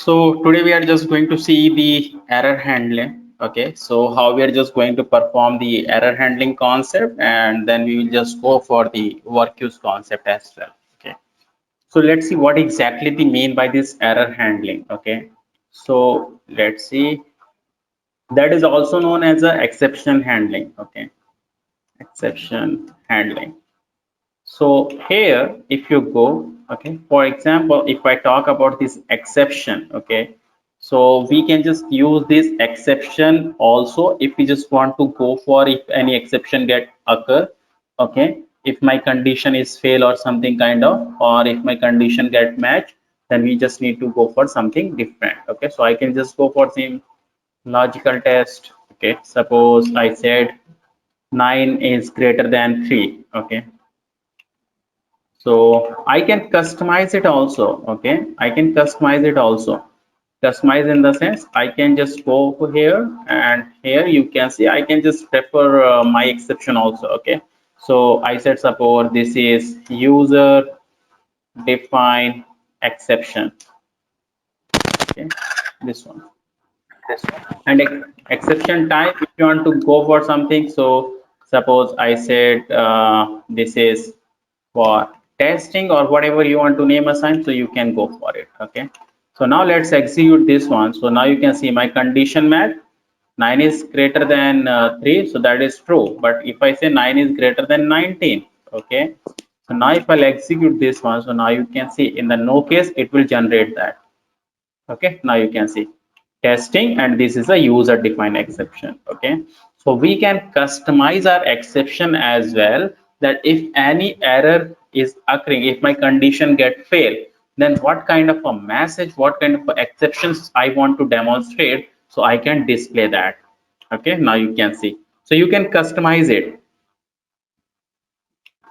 So today we are just going to see the error handling. Okay, so how we are just going to perform the error handling concept, and then we will just go for the work use concept as well. Okay, so let's see what exactly they mean by this error handling. Okay, so let's see, that is also known as a exception handling. Okay, exception handling. So here, if you go, okay, for example, if I talk about this exception, okay, so we can just use this exception also if we just want to go for if any exception get occur, okay, if my condition is fail or something kind of, or if my condition get matched, then we just need to go for something different. Okay, so I can just go for some logical test. Okay, suppose I said 9 is greater than 3. Okay, so I can customize it also. Okay, I can customize it also. Customize in the sense I can just go over here, and here you can see I can just prefer my exception also. Okay, so I said suppose this is user define exception. Okay, this one. And exception type, if you want to go for something, so suppose I said this is for testing or whatever you want to name assign, so you can go for it. Okay, so now let's execute this one. So now you can see my condition met. 9 is greater than 3, so that is true. But if I say 9 is greater than 19, okay, so now if I'll execute this one, so now you can see in the no case it will generate that. Okay, now you can see testing, and this is a user defined exception. Okay, so we can customize our exception as well, that if any error is occurring, if my condition get failed, then what kind of a message, what kind of exceptions I want to demonstrate, so I can display that. Okay, now you can see, so you can customize it.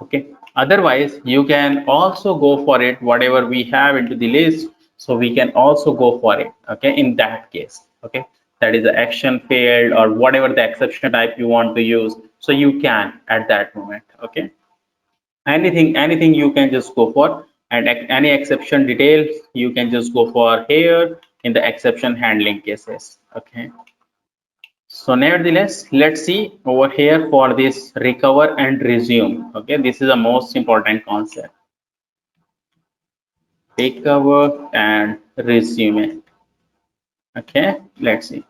Okay, otherwise you can also go for it whatever we have into the list, so we can also go for it. Okay, in that case, okay, that is the action failed or whatever the exception type you want to use, so you can at that moment. Okay, anything you can just go for, and any exception details you can just go for here in the exception handling cases. Okay, so nevertheless, let's see over here for this recover and resume. Okay, this is the most important concept. Recover and resume. Okay, let's see.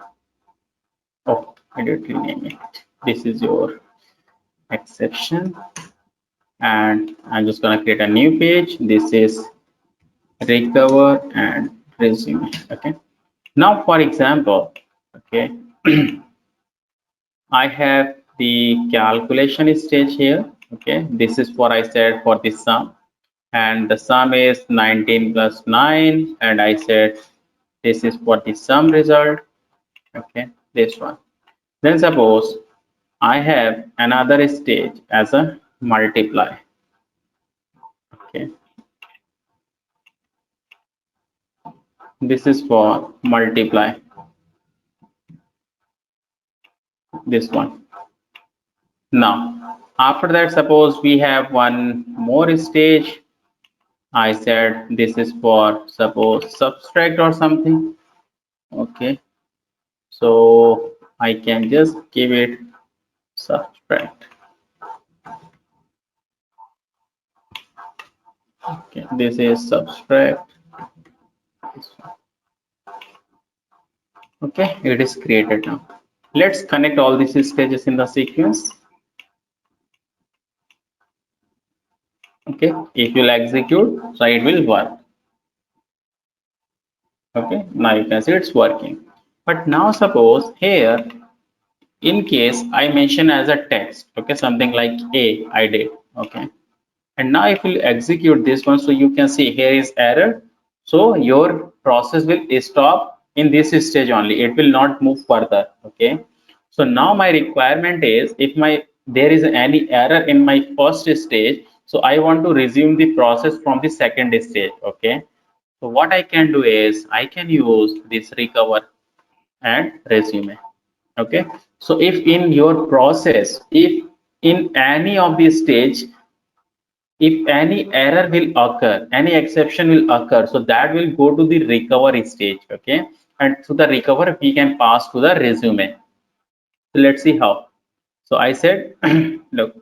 Oh, I did rename it. This is your exception, and I'm just gonna create a new page. This is recover and resume. Okay. Now, for example, okay, I have the calculation stage here. Okay, this is what I said for the sum, and the sum is 19 plus 9, and I said this is for the sum result. Okay, this one. Then suppose I have another stage as a multiply. Okay, this is for multiply, this one. Now after that, suppose we have one more stage. I said this is for suppose subtract or something. Okay, so I can just give it subtract. Okay, this is subtract. Okay, it is created now. Let's connect all these stages in the sequence. Okay, if you'll execute, so it will work. Okay, now you can see it's working. But now suppose here, in case I mention as a text, okay, something like A I did. Okay, and now if you execute this one, so you can see here is error. So your process will stop in this stage only. It will not move further. Okay. So now my requirement is if there is any error in my first stage, so I want to resume the process from the second stage. Okay. So what I can do is I can use this recover and resume. Okay. So if in your process, if in any of the stage, if any error will occur, any exception will occur, so that will go to the recover stage. Okay, and to the recover we can pass to the resume. So let's see how. So I said look,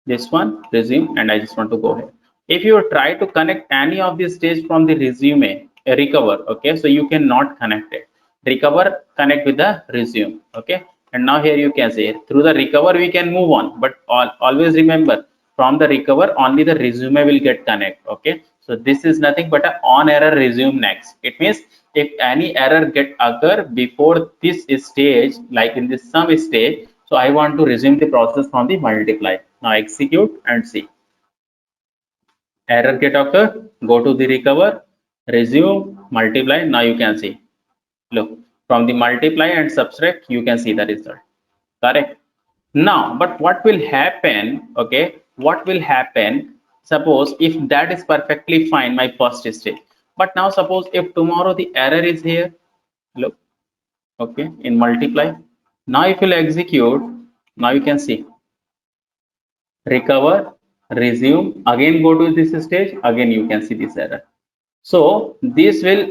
this one resume, and I just want to go ahead. If you try to connect any of these stage from the resume, recover, okay, so you cannot connect it. Recover connect with the resume. Okay, and now here you can say through the recover we can move on, but always remember from the recover only the resume will get connect. Okay, so this is nothing but a on error resume next. It means if any error get occur before this stage, like in this sum stage, so I want to resume the process from the multiply. Now execute and see. Error get occur, go to the recover, resume, multiply. Now you can see. Look, from the multiply and subtract, you can see the result. Correct. Now, but what will happen? Okay, what will happen? Suppose if that is perfectly fine, my first stage. But now suppose if tomorrow the error is here. Look, okay, in multiply. Now if you'll execute, now you can see recover, resume, again go to this stage, again you can see this error. So this will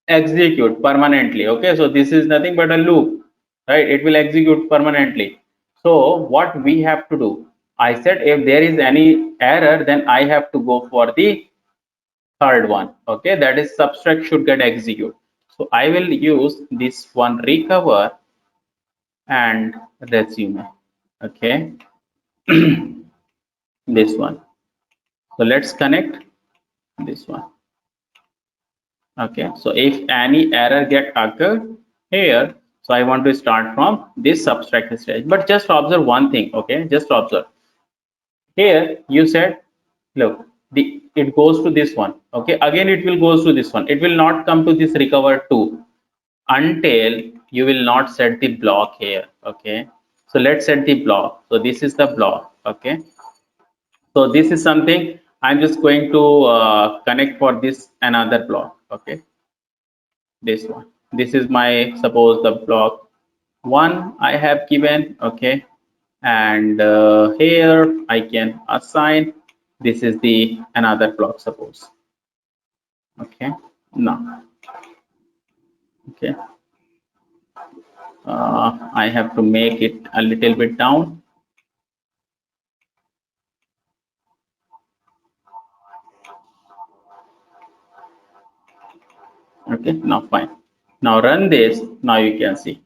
execute permanently. Okay, so this is nothing but a loop, right? It will execute permanently. So what we have to do, I said if there is any error, then I have to go for the third one. Okay, that is subtract should get execute. So I will use this one recover and resume. Okay, this one. So let's connect this one. Okay, so if any error get occurred here, so I want to start from this subtract stage. But just observe one thing. Okay, just observe here. You said look, the it goes to this one. Okay, again it will goes to this one. It will not come to this recover 2 until you will not set the block here. Okay, so let's set the block. So this is the block. Okay, so this is something I'm just going to connect for this another block. Okay, this one. This is my suppose the block 1 I have given. Okay, and here I can assign this is the another block suppose. Okay, now okay, I have to make it a little bit down. Okay, now fine. Now run this. Now you can see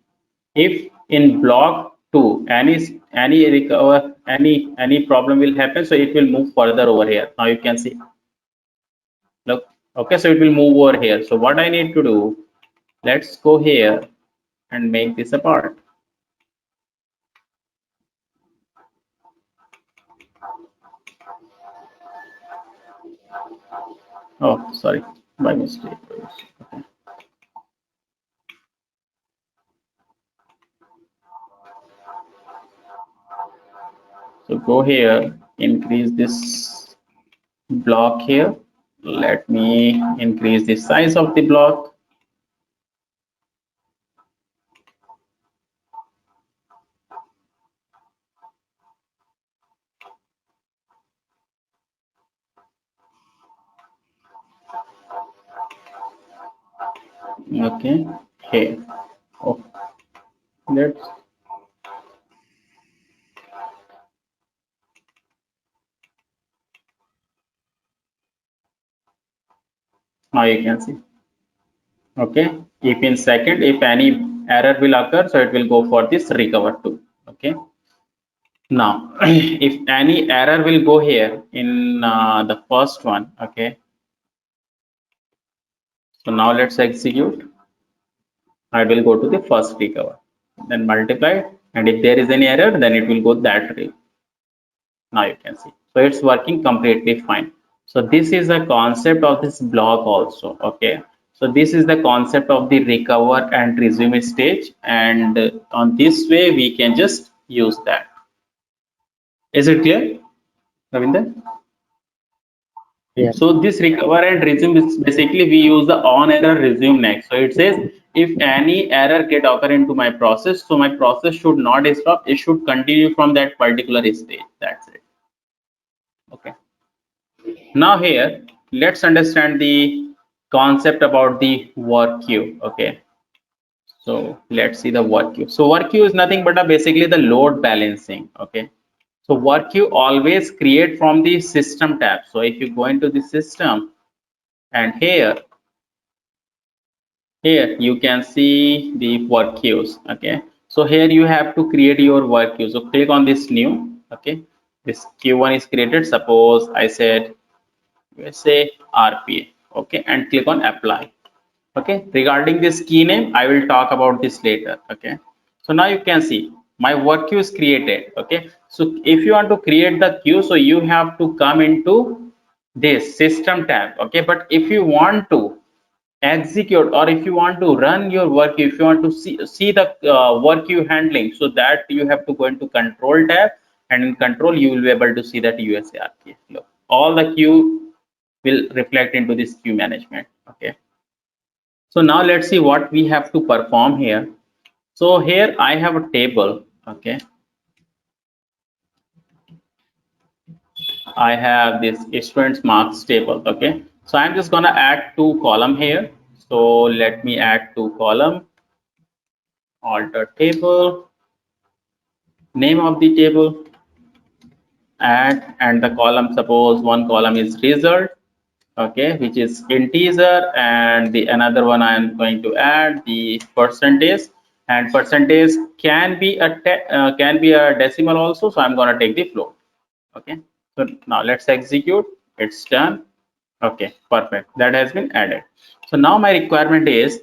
if in block 2 any recover any problem will happen, so it will move further over here. Now you can see. Look, okay, so it will move over here. So what I need to do, let's go here and make this a part. Oh, sorry, by mistake. Okay. So go here, increase this block here. Let me increase the size of the block. Okay, here. Oh, let's now you can see. Okay, if in second if any error will occur, so it will go for this recover too. Okay, now if any error will go here in the first one. Okay, so now let's execute. I will go to the first recover, then multiply, and if there is any error, then it will go that way. Now you can see, so it's working completely fine. So this is the concept of this block also. Okay, so this is the concept of the recover and resume stage, and on this way we can just use that. Is it clear, Ravinder? Yeah. So this recover and resume is basically we use the on error resume next. So it says if any error get occur into my process, so my process should not stop, it should continue from that particular stage. That's it. Okay. Now here, let's understand the concept about the work queue. Okay, so let's see the work queue. So work queue is nothing but basically the load balancing. Okay, so work queue always create from the system tab. So if you go into the system and here you can see the work queues. Okay, so here you have to create your work queue. So click on this new. Okay, this Q1 is created. Suppose I said USA RPA. Okay, and click on apply. Okay, regarding this key name, I will talk about this later. Okay, so now you can see my work queue is created. Okay, so if you want to create the queue, so you have to come into this system tab. Okay, but if you want to execute or if you want to run your work, if you want to see the work queue handling, so that you have to go into control tab, and in control you will be able to see that USARK. Look, all the queue will reflect into this queue management. Okay, so now let's see what we have to perform here. So here I have a table. Okay, I have this students marks table. Okay, so I'm just gonna add two column here. So let me add two column, alter table, name of the table, add, and the column, suppose one column is result. Okay, which is integer, and the another one I am going to add the percentage, and percentage can be a decimal also, so I'm going to take the float. Okay, so now let's execute. It's done. Okay, perfect, that has been added. So now my requirement is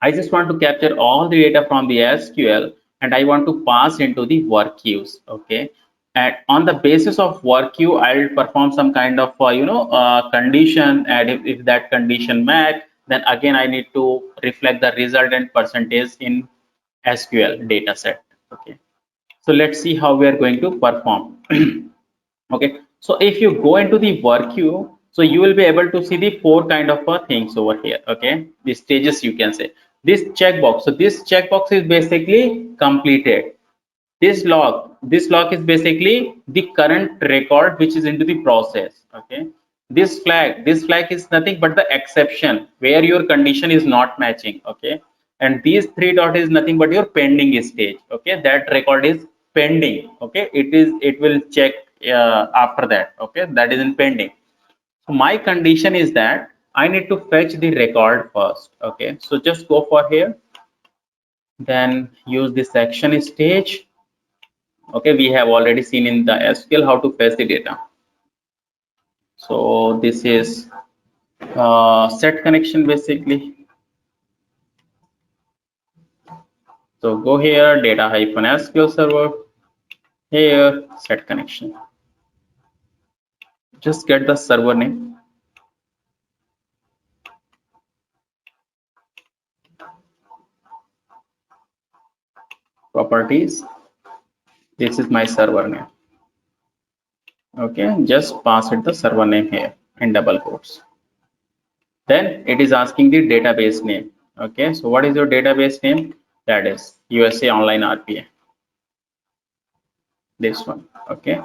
I just want to capture all the data from the SQL, and I want to pass into the work queues. Okay, and on the basis of work queue, I'll perform some kind of condition, and if that condition match, then again I need to reflect the result and percentage in SQL data set. Okay, so let's see how we are going to perform. Okay, so if you go into the work queue, so you will be able to see the four kind of things over here. Okay, the stages, you can say. This checkbox, so this checkbox is basically completed. This log is basically the current record which is into the process. Okay, this flag is nothing but the exception where your condition is not matching. Okay, and these three dot is nothing but your pending stage. Okay, that record is pending. Okay, it will check after that. Okay, that is in pending. So my condition is that I need to fetch the record first. Okay, so just go for here, then use this action stage. Okay, we have already seen in the SQL how to fetch the data. So this is set connection basically. So go here, data hyphen SQL server, here set connection. Just get the server name. Properties. This is my server name. Okay, just pass it the server name here in double quotes. Then it is asking the database name. Okay, so what is your database name? That is USA Online RPA. This one. Okay.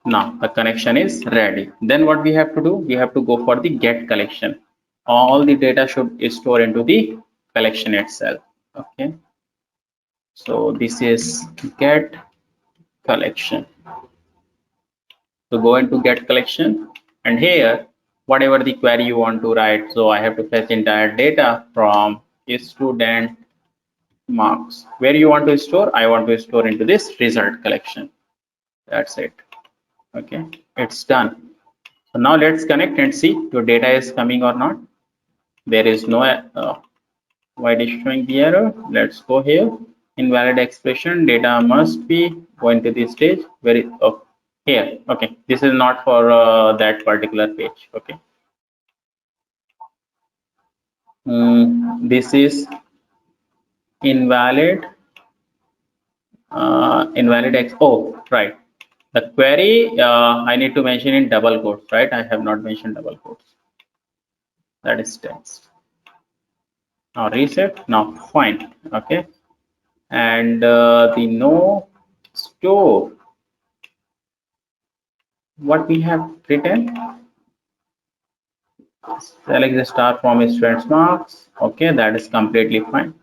Now the connection is ready. Then what we have to do? We have to go for the get collection. All the data should store into the collection itself. Okay. So this is get collection. So go into get collection, and here whatever the query you want to write. So I have to fetch entire data from student marks. Where you want to store? I want to store into this result collection. That's it. Okay, it's done. So now let's connect and see your data is coming or not. There is no why it is showing the error. Let's go here. Invalid expression, data must be going to this stage. Where is here? Okay, this is not for that particular page. Okay, this is invalid. Invalid x. Oh, right. The query I need to mention in double quotes, right? I have not mentioned double quotes. That is text. Now reset. Now fine. Okay, and the no store, what we have written, Select the star from students marks. Okay, that is completely fine.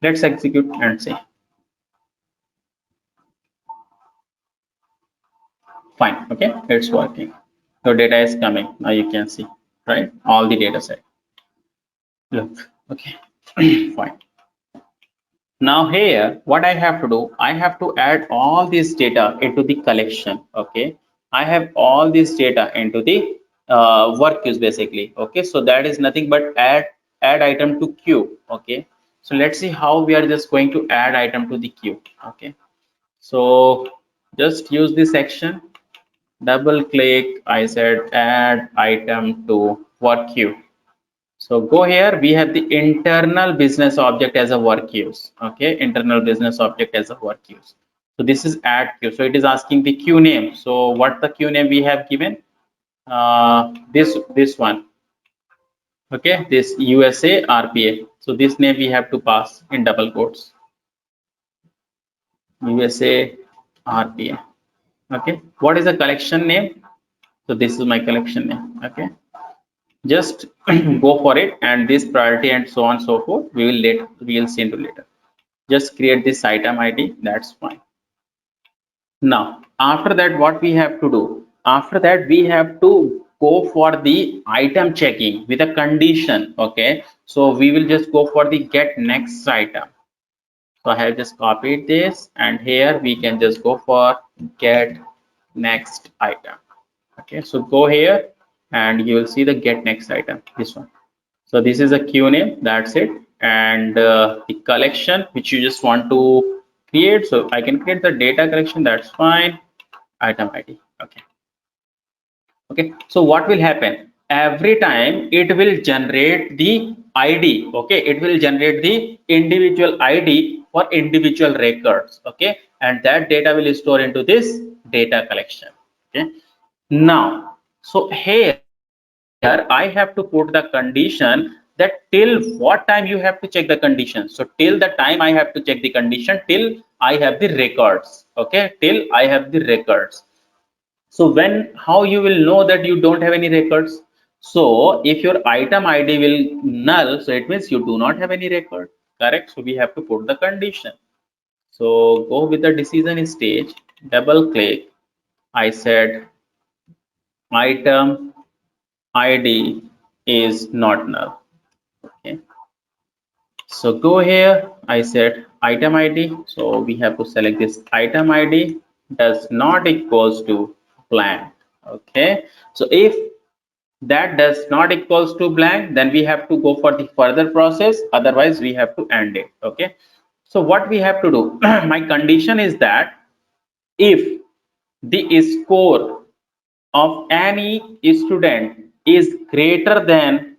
Let's execute and see. Fine. Okay, it's working. So data is coming. Now you can see, right? All the data set. Look. Okay. Fine. Now here, what I have to do, I have to add all this data into the collection. Okay, I have all this data into the work queues basically. Okay, so that is nothing but add item to queue. Okay, so let's see how we are just going to add item to the queue. Okay, so just use this section. Double click. I said add item to work queue. So go here, we have the internal business object as a work use. Okay, internal business object as a work use. So this is add queue. So it is asking the queue name. So what the queue name we have given? This one. Okay, this USA RPA. So this name we have to pass in double quotes. USA RPA. Okay, what is the collection name? So this is my collection name. Okay, just go for it, and this priority and so on and so forth. We will see into later. Just create this item ID, that's fine. Now after that, what we have to do, after that we have to go for the item checking with a condition. Okay, so we will just go for the get next item. So I have just copied this, and here we can just go for get next item. Okay, so go here and you will see the get next item, this one. So this is a queue name, that's it. And the collection which you just want to create. So I can create the data collection, that's fine. Item ID. Okay. Okay. So what will happen? Every time it will generate the ID. Okay. It will generate the individual ID for individual records. Okay. And that data will store into this data collection. Okay. Now, so here I have to put the condition that till what time you have to check the condition. So till the time I have to check the condition till I have the records. Okay, till I have the records. So when, how you will know that you don't have any records? So if your item ID will null, so it means you do not have any record. Correct. So we have to put the condition. So go with the decision stage. Double click. I said item ID is not null. Okay, so go here. I said item ID. So we have to select this item ID does not equals to blank. Okay, so if that does not equals to blank, then we have to go for the further process. Otherwise, we have to end it. Okay, so what we have to do? My condition is that if the score of any student is greater than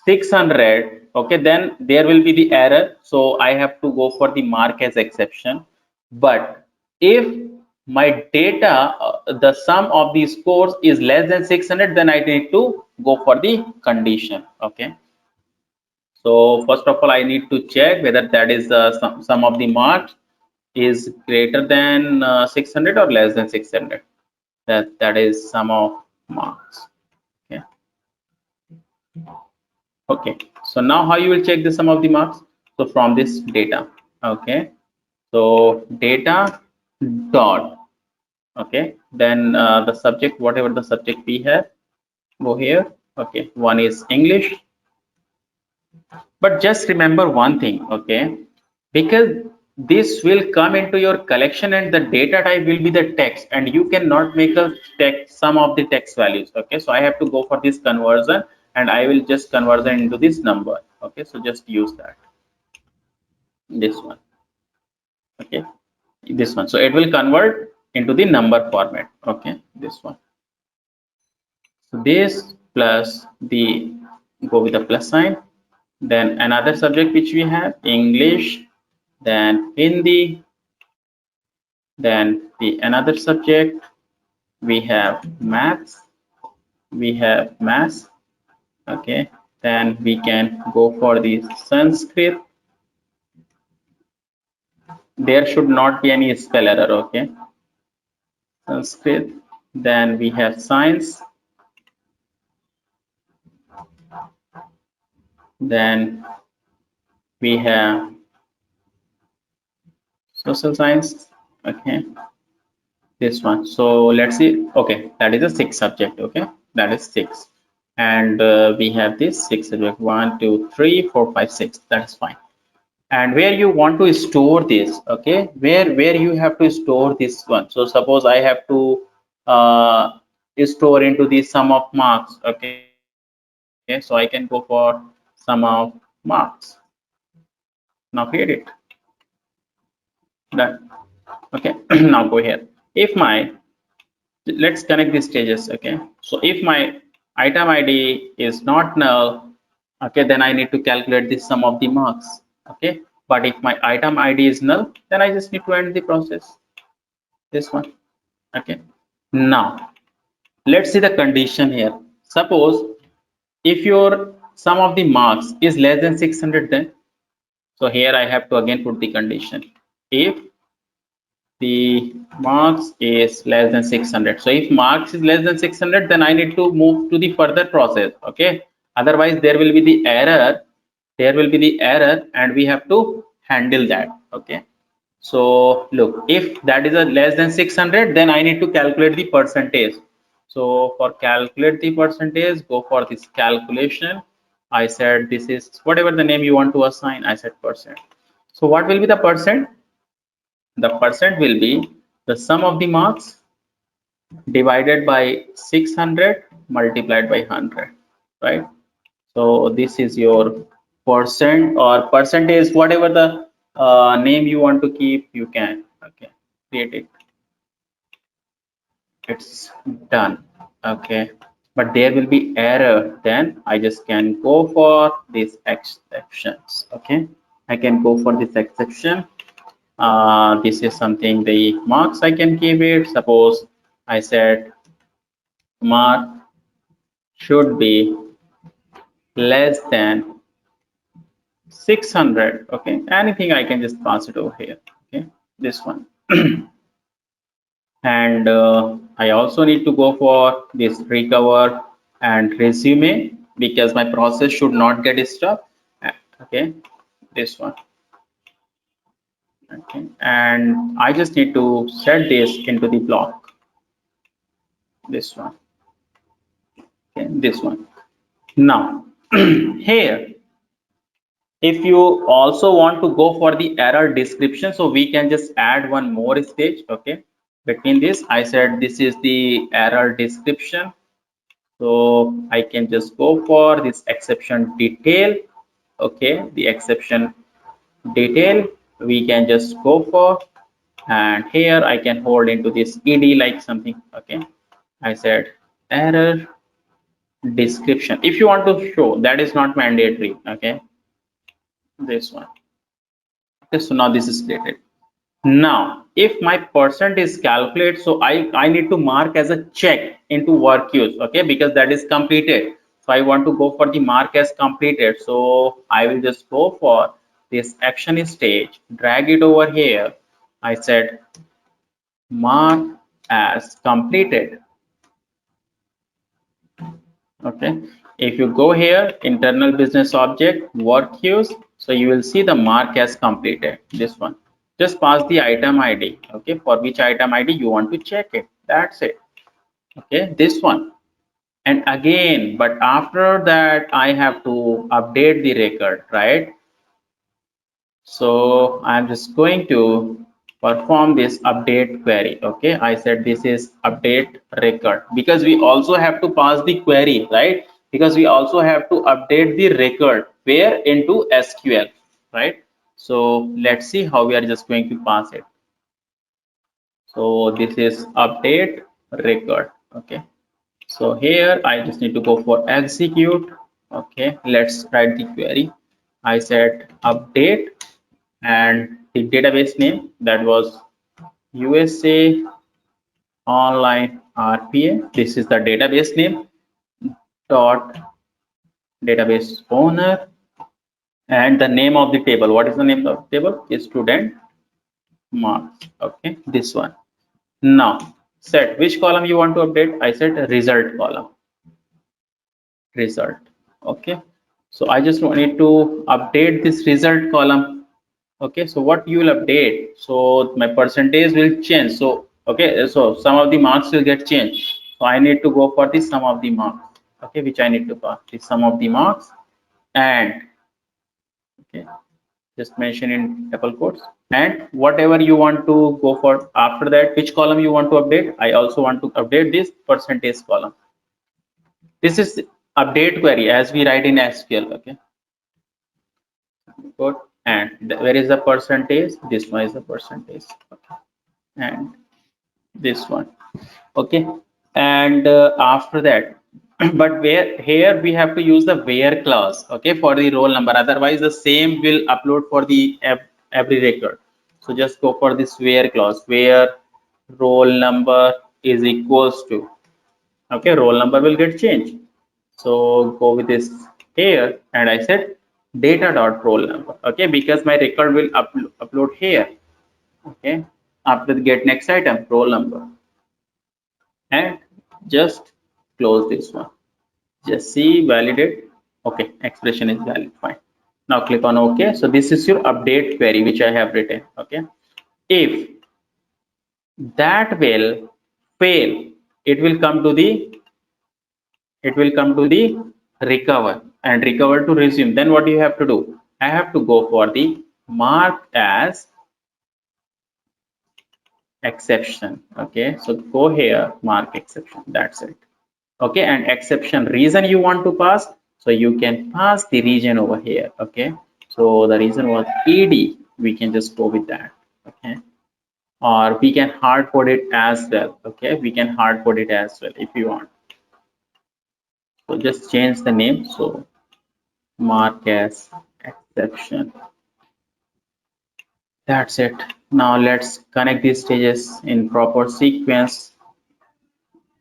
600, okay, then there will be the error, so I have to go for the mark as exception. But if my data, the sum of the scores is less than 600, then I need to go for the condition. Okay, so first of all I need to check whether that is sum of the marks is greater than 600 or less than 600. That is sum of marks. Okay. Okay, so now how you will check the sum of the marks? So from this data. Okay, so data dot. Okay, then the subject, whatever the subject we have, go here. Okay, one is English. But just remember one thing. Okay, because this will come into your collection and the data type will be the text, and you cannot make a text sum of the text values. Okay, so I have to go for this conversion, and I will just conversion into this number. Okay, so just use that, this one. Okay, this one, so it will convert into the number format. Okay, this one. So this plus the, go with the plus sign, then another subject which we have English, then Hindi, then the another subject we have maths, we have maths. Okay, then we can go for the Sanskrit. There should not be any spell error. Okay, Sanskrit, then we have science, Then we have social science. Okay, this one. So let's see. Okay, that is a six subject. Okay, that is six. And we have this six subject, 1, 2, 3, 4, 5, 6. That's fine. And where you want to store this, okay, where you have to store this one. So suppose I have to store into the sum of marks. Okay, so I can go for sum of marks. Now create it. Done. Okay. Now go here. If my, let's connect these stages. Okay, so if my item ID is not null, okay, then I need to calculate the sum of the marks. Okay, but if my item ID is null, then I just need to end the process. This one. Okay, now let's see the condition here. Suppose if your sum of the marks is less than 600, then so here I have to again put the condition. If the marks is less than 600, so if marks is less than 600, then I need to move to the further process. Okay, otherwise there will be the error, and we have to handle that. Okay, so look, if that is a less than 600, then I need to calculate the percentage. So for calculate the percentage, go for this calculation. I said this is whatever the name you want to assign. I said percent. So what will be the percent? The percent will be the sum of the marks divided by 600 multiplied by 100, right? So this is your percent or percentage, whatever the name you want to keep, you can. Okay, create it. It's done. Okay, but there will be error. Then I just can go for these exceptions. Okay, I can go for this exception. This is something the marks I can give it. Suppose I said mark should be less than 600. Okay, anything I can just pass it over here. Okay, this one. And I also need to go for this recover and resume because my process should not get stuck. Okay, this one. Okay, and I just need to set this into the block. This one. Okay, this one. Now here, if you also want to go for the error description, so we can just add one more stage. Okay, between this I said this is the error description, so I can just go for this exception detail. Okay, the exception detail we can just go for, and here I can hold into this ed like something. Okay, I said error description. If you want to show, that is not mandatory. Okay, this one. Okay, so now this is created. Now, if my percent is calculated, so I need to mark as a check into work use, okay, because that is completed. So I want to go for the mark as completed. So I will just go for this action stage, drag it over here. I said mark as completed. Okay, if you go here, internal business object, work use, so you will see the mark as completed. This one. Just pass the item ID. Okay, for which item ID you want to check it. That's it. Okay, this one. And again, but after that, I have to update the record, right? So I'm just going to perform this update query. Okay, I said this is update record because we also have to pass the query, right? Because we also have to update the record where into SQL, right? So let's see how we are just going to pass it. So this is update record. Okay, so here I just need to go for execute. Okay, let's write the query. I said update and the database name, that was USA online RPA. This is the database name dot database owner, and the name of the table. What is the name of the table? Is student marks. Okay, this one. Now set which column you want to update. I said result column. Result. Okay, So I just need to update this result column. Okay, so what you will update, so my percentage will change. So okay, so some of the marks will get changed, so I need to go for the sum of the marks. Okay, which I need to pass the sum of the marks. And okay, just mention in double quotes, and whatever you want to go for after that, which column you want to update. I also want to update this percentage column. This is update query as we write in SQL. Okay, good. And where is the percentage? This one is the percentage. Okay. And this one. Okay. And after that, but where here we have to use the where clause. Okay, for the roll number. Otherwise, the same will upload for the every record. So just go for this where clause, where roll number is equals to. Okay, roll number will get changed. So go with this here, and I said data dot roll number. Okay, because my record will upload here. Okay, after the get next item roll number, and just close this one. Just see validate. Okay, expression is valid. Fine. Now click on OK. So this is your update query which I have written. Okay, if that will fail, it will come to the recover, and recover to resume. Then what do you have to do? I have to go for the mark as exception. Okay, so go here, mark exception. That's it. Okay, and exception reason you want to pass, so you can pass the region over here. Okay, so the reason was ed, we can just go with that. Okay, or we can hard code it as well. Okay, we can hard code it as well if you want. So just change the name, so mark as exception. That's it. Now let's connect these stages in proper sequence.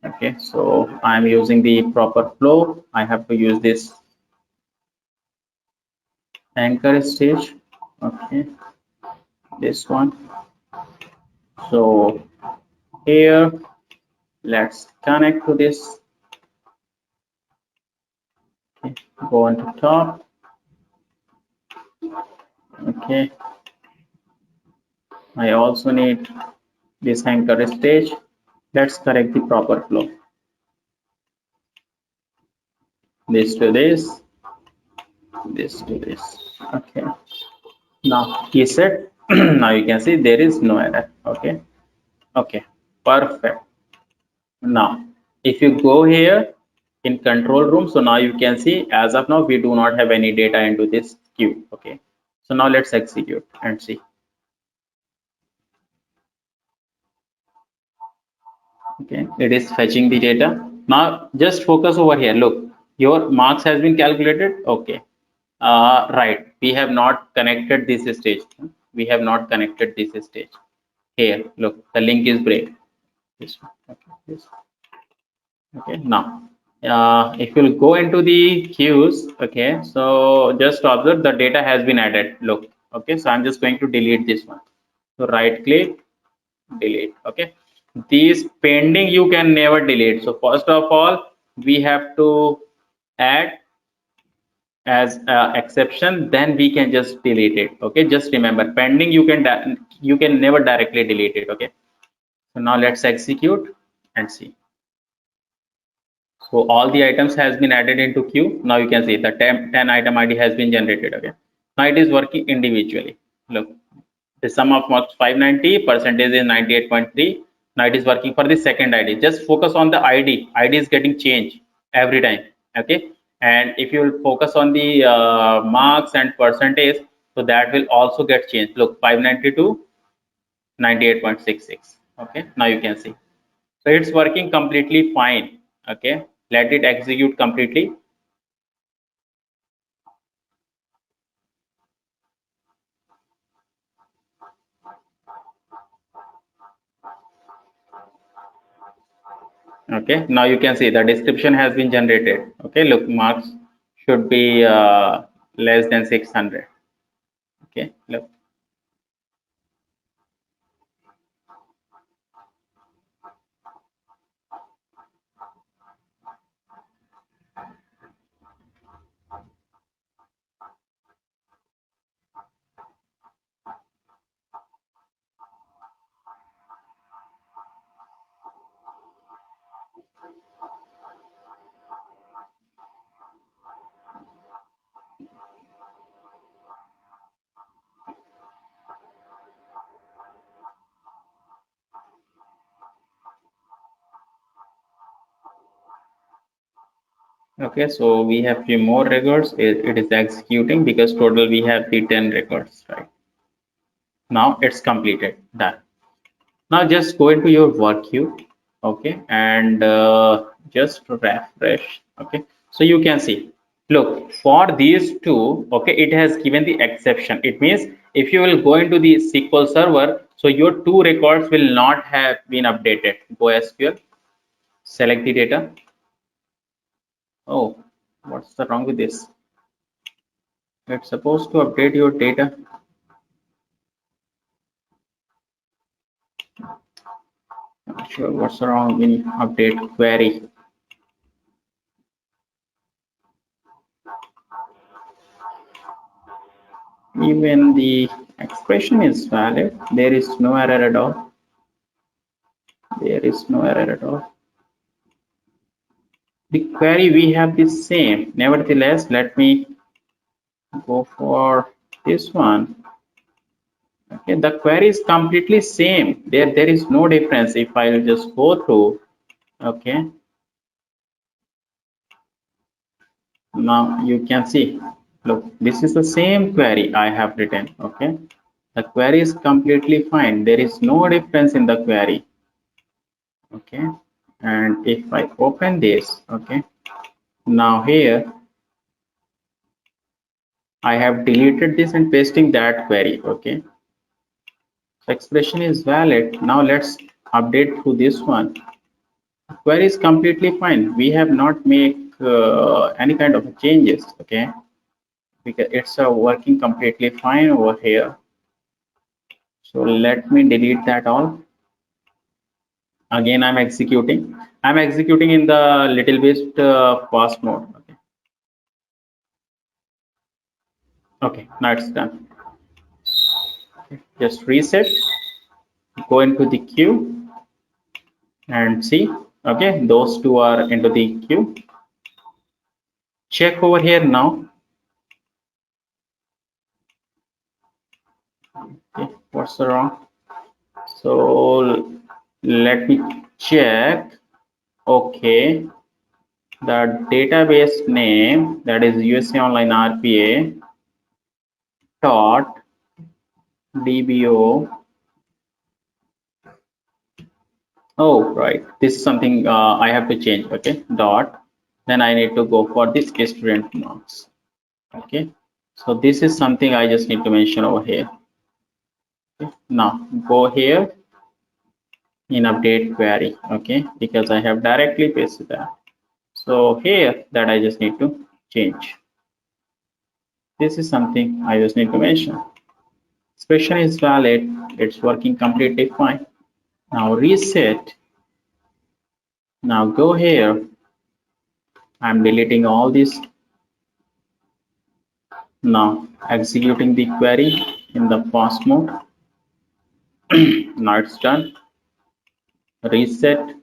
Okay, so I'm using the proper flow. I have to use this anchor stage. Okay, this one. So here, let's connect to this. Okay, go on to top. Okay, I also need this anchor stage. Let's correct the proper flow. This to this, this to this. Okay, now key set. Now you can see there is no error. Okay, okay, perfect. Now if you go here in control room, so now you can see as of now we do not have any data into this queue. Okay, so now let's execute and see. Okay, it is fetching the data. Now just focus over here. Look, your marks has been calculated. Okay, right, we have not connected this stage. We have not connected this stage. Here, look, the link is break. This one. Okay, this. Okay, now if you'll go into the queues. Okay, so just observe the data has been added. Look, okay, so I'm just going to delete this one. So right click, delete. Okay, these pending you can never delete. So first of all, we have to add as exception, then we can just delete it. Okay, just remember pending you can never directly delete it. Okay, so now let's execute and see. So all the items has been added into queue. Now you can see the 10 item ID has been generated. Okay, now it is working individually. Look, the sum of marks 590, percentage is 98.3. Now it is working for the second ID. Just focus on the ID. ID is getting changed every time. Okay, and if you will focus on the marks and percentage, so that will also get changed. Look, 592, 98.66. Okay, now you can see. So it's working completely fine. Okay, let it execute completely. Okay, now you can see the description has been generated. Okay, look, marks should be less than 600. Okay, look. Okay, so we have few more records. It is executing because total we have the 10 records, right? Now it's completed. Done. Now just go into your work queue, okay, and just refresh, okay. So you can see, look, for these two, okay, it has given the exception. It means if you will go into the SQL Server, so your two records will not have been updated. Go SQL, select the data. Oh, what's the wrong with this? It's supposed to update your data. Not sure what's wrong in update query. Even the expression is valid. There is no error at all. There is no error at all. The query we have the same. Nevertheless, let me go for this one. Okay, the query is completely same. There is no difference. If I will just go through, okay, now you can see. Look, this is the same query I have written. Okay, the query is completely fine. There is no difference in the query. Okay, and if I open this, okay, now here I have deleted this and pasting that query. Okay, so expression is valid. Now let's update to this one. Query is completely fine. We have not make any kind of changes. Okay, because it's working completely fine over here. So let me delete that all. Again, I'm executing. I'm executing in the little bit fast mode. Okay. Okay, now it's done. Just reset, go into the queue and see. Okay, those two are into the queue. Check over here now. Okay, what's wrong? So let me check. Okay, the database name, that is USA Online RPA dot DBO. Oh, right. This is something I have to change. Okay, dot. Then I need to go for this student marks. Okay, so this is something I just need to mention over here. Okay. Now go here in update query. Okay, because I have directly pasted that. So here that I just need to change. This is something I just need to mention. Expression is valid. It's working completely fine. Now reset. Now go here. I'm deleting all this. Now executing the query in the fast mode. Now it's done. Reset.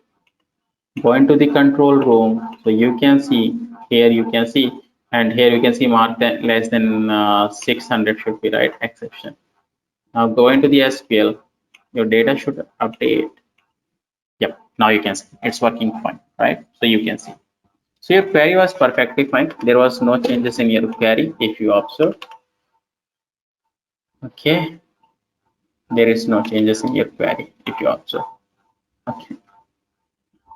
Go into the control room. So you can see here, you can see, and here you can see mark that less than 600 should be right exception. Now go into the SQL. Your data should update. Yep. Now you can see it's working fine, right? So you can see. So your query was perfectly fine. There was no changes in your query if you observe. Okay. There is no changes in your query if you observe. Okay.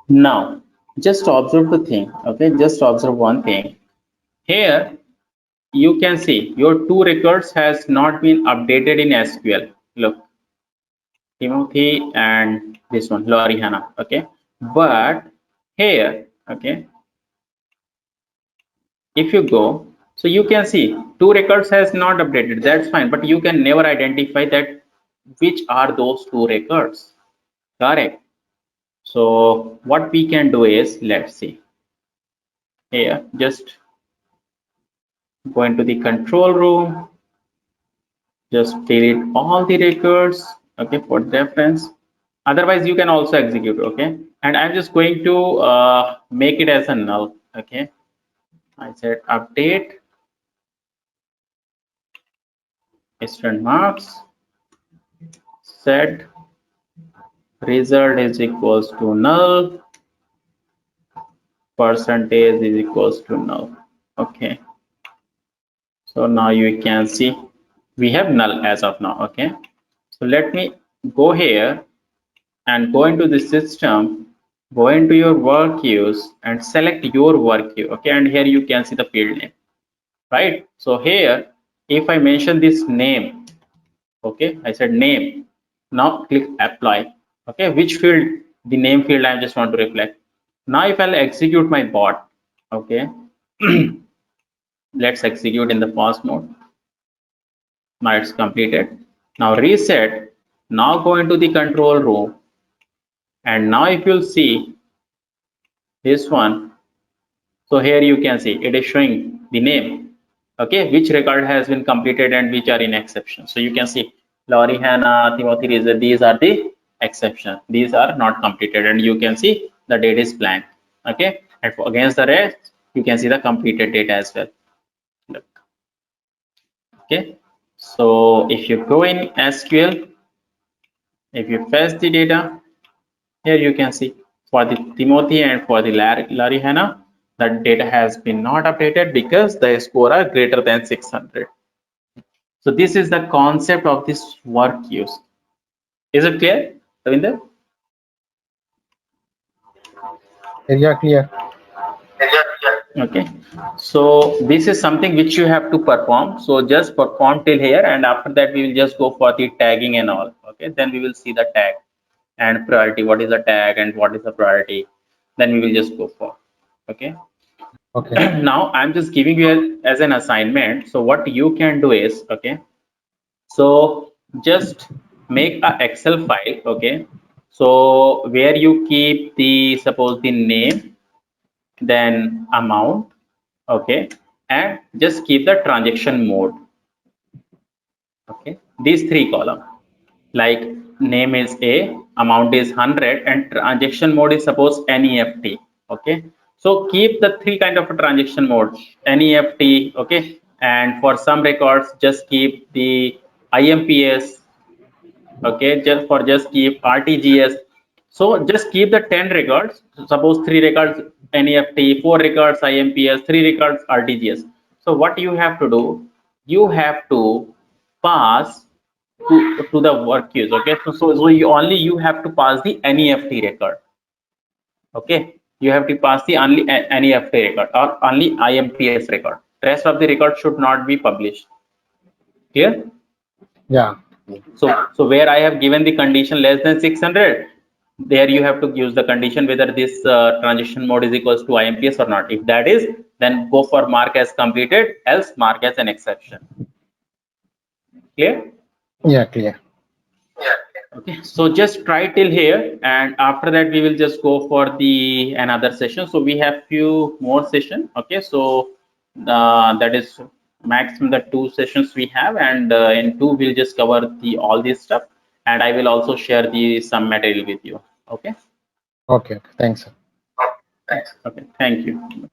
Now just observe the thing. Okay. Just observe one thing. Here you can see your two records has not been updated in SQL. Look, Timothy and this one, Lorihana. Okay. But here, okay, if you go, so you can see two records has not updated. That's fine, but you can never identify that which are those two records. Correct. So what we can do is, let's see here, just go into the control room, just delete all the records, okay, for reference. Otherwise you can also execute. Okay, and I'm just going to make it as a null. Okay, I said update student marks, set result is equals to null, percentage is equals to null. Okay, so now you can see we have null as of now. Okay, so let me go here and go into the system, go into your work use and select your work use. Okay, and here you can see the field name, right? So here, if I mention this name, okay, I said name. Now click apply. Okay, which field? The name field I just want to reflect. Now if I'll execute my bot, okay, let's execute in the fast mode. Now it's completed. Now reset. Now go into the control room. And now if you'll see this one, so here you can see it is showing the name, okay, which record has been completed and which are in exception. So you can see Laurie, Hannah, Timothy, Rizal, these are the exception. These are not completed, and you can see the date is blank. Okay, and for against the rest, you can see the completed data as well. Look. Okay, so if you go in SQL, if you fetch the data, here you can see for the Timothy and for the Larry Hannah, the data has been not updated because the score are greater than 600. So this is the concept of this work use. Is it clear, Ravinder? Yeah, clear. Okay. So this is something which you have to perform. So just perform till here, and after that we will just go for the tagging and all. Okay. Then we will see the tag and priority. What is the tag and what is the priority? Then we will just go for. Okay. Okay. Now I'm just giving you as an assignment. So what you can do is, okay, so just make a Excel file, okay, so where you keep the suppose the name, then amount, okay, and just keep the transaction mode, okay, these three columns. Like name is A, amount is 100, and transaction mode is suppose NEFT. Okay, so keep the three kind of a transaction mode NEFT. Okay, and for some records just keep the IMPS. Okay, just keep RTGS. So just keep the 10 records. Suppose 3 records NEFT, 4 records IMPS, 3 records RTGS. So what you have to do, you have to pass to the work use. Okay, so you have to pass the NEFT record. Okay, you have to pass the only NEFT record or only IMPS record. Rest of the record should not be published. Clear? Yeah. So where I have given the condition less than 600, there you have to use the condition whether this transition mode is equals to IMPS or not. If that is, then go for mark as completed, else mark as an exception. Clear? Yeah, clear. Okay, so just try till here, and after that we will just go for the another session. So we have few more session. Okay, so that is maximum the 2 sessions we have, and in 2 we'll just cover the all this stuff, and I will also share the some material with you. Okay. Okay. Thanks, sir. Okay. Thank you.